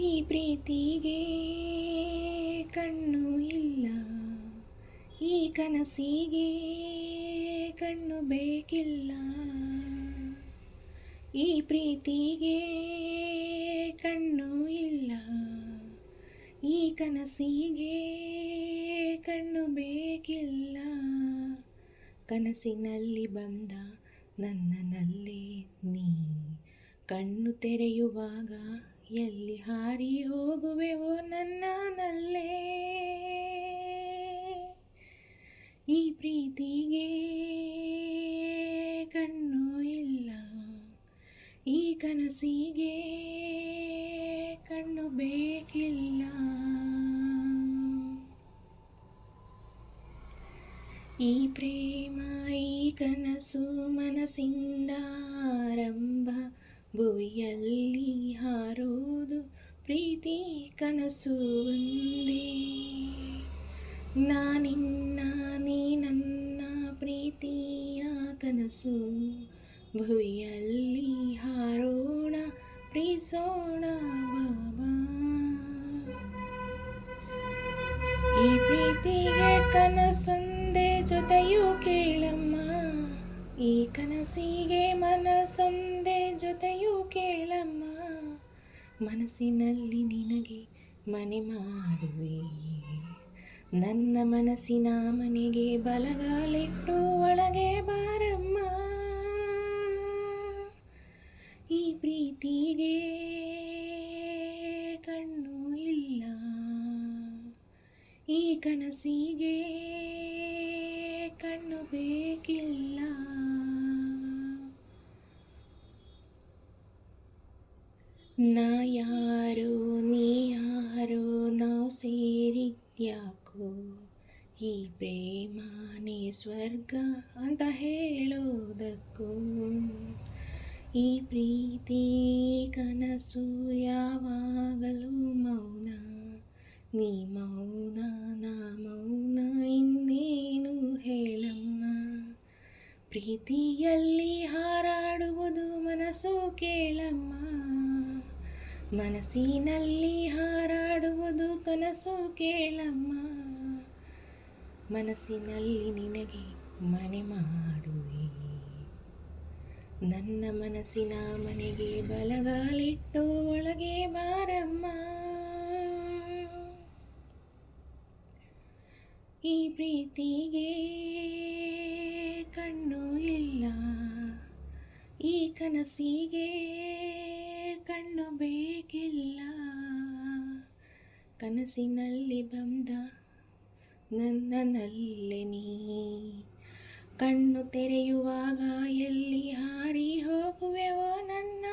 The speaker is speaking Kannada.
ಈ ಪ್ರೀತಿಗೆ ಕಣ್ಣು ಇಲ್ಲ, ಈ ಕನಸಿಗೆ ಕಣ್ಣು ಬೇಕಿಲ್ಲ. ಈ ಪ್ರೀತಿಗೆ ಕಣ್ಣು ಇಲ್ಲ, ಈ ಕನಸಿಗೆ ಕಣ್ಣು ಬೇಕಿಲ್ಲ. ಕನಸಿನಲ್ಲಿ ಬಂದ ನನ್ನನಲ್ಲೇ ನೀ ಕಣ್ಣು ತೆರೆಯುವಾಗ ಎಲ್ಲಿ ಹಾರಿ ಹೋಗುವೆವೋ ನನ್ನನಲ್ಲೇ. ಈ ಪ್ರೀತಿಗೆ ಕಣ್ಣು ಇಲ್ಲ, ಈ ಕನಸಿಗೆ ಕಣ್ಣು ಬೇಕಿಲ್ಲ. ಈ ಪ್ರೇಮ ಈ ಕನಸು ಮನಸ್ಸಿಂದ ಆರಂಭ, ಭುವಿಯಲ್ಲಿ ಹಾರೋದು ಪ್ರೀತಿ ಕನಸು ಒಂದೇ. ನಾನಿನ್ನ ನೀ ನನ್ನ ಪ್ರೀತಿಯ ಕನಸು, ಭುವಿಯಲ್ಲಿ ಹಾರೋಣ ಪ್ರೀಸೋಣ ಬಾಬಾ. ಈ ಪ್ರೀತಿಗೆ ಕನಸೊಂದೇ ಜೊತೆಯೂ ಕೇಳಮ್ಮ, ಈ ಕನಸಿಗೆ ಮನಸೊಂದೇ ಜೊತೆಯೂ ಕೇಳಮ್ಮ. ಮನಸ್ಸಿನಲ್ಲಿ ನಿನಗೆ ಮನೆ ಮಾಡುವೆ, ನನ್ನ ಮನಸ್ಸಿನ ಮನೆಗೆ ಬಲಗಾಲಿಟ್ಟು ಒಳಗೆ ಬಾರಮ್ಮ. ಈ ಪ್ರೀತಿಗೆ ಕಣ್ಣು ಇಲ್ಲ, ಈ ಕನಸಿಗೆ ಕಣ್ಣು ಬೇಕಿಲ್ಲ. ನಾ ಯಾರೋ ನೀ ಯಾರೋ ನಾವು ಸೇರಿದ್ಯಾಕೋ, ಈ ಪ್ರೇಮನೇ ಸ್ವರ್ಗ ಅಂತ ಹೇಳೋದಕ್ಕೂ. ಈ ಪ್ರೀತಿ ಕನಸು ಯಾವಾಗಲೂ ಮೌನ, ನೀ ಮೌನ ನಾ ಮೌನ, ಇನ್ನೇನು ಹೇಳಮ್ಮ. ಪ್ರೀತಿಯಲ್ಲಿ ಹಾರಾಡುವುದು ಮನಸ್ಸು ಕೇಳಮ್ಮ, ಮನಸ್ಸಿನಲ್ಲಿ ಹಾರಾಡುವುದು ಕನಸು ಕೇಳಮ್ಮ. ಮನಸ್ಸಿನಲ್ಲಿ ನಿನಗೆ ಮನೆ ಮಾಡುವೆ, ನನ್ನ ಮನಸ್ಸಿನ ಮನೆಗೆ ಬಲಗಾಲಿಟ್ಟು ಒಳಗೆ ಬಾರಮ್ಮ. ಈ ಪ್ರೀತಿಗೆ ಕಣ್ಣು ಇಲ್ಲ, ಈ ಕನಸಿಗೆ ಕಣ್ಣು ಬೇಕಿಲ್ಲ. ಕನಸಿನಲ್ಲಿ ಬಂದ ನನ್ನನಲ್ಲೇ ನೀ ಕಣ್ಣು ತೆರೆಯುವಾಗ ಎಲ್ಲಿ ಹಾರಿ ಹೋಗುವೆವೋ ನನ್ನ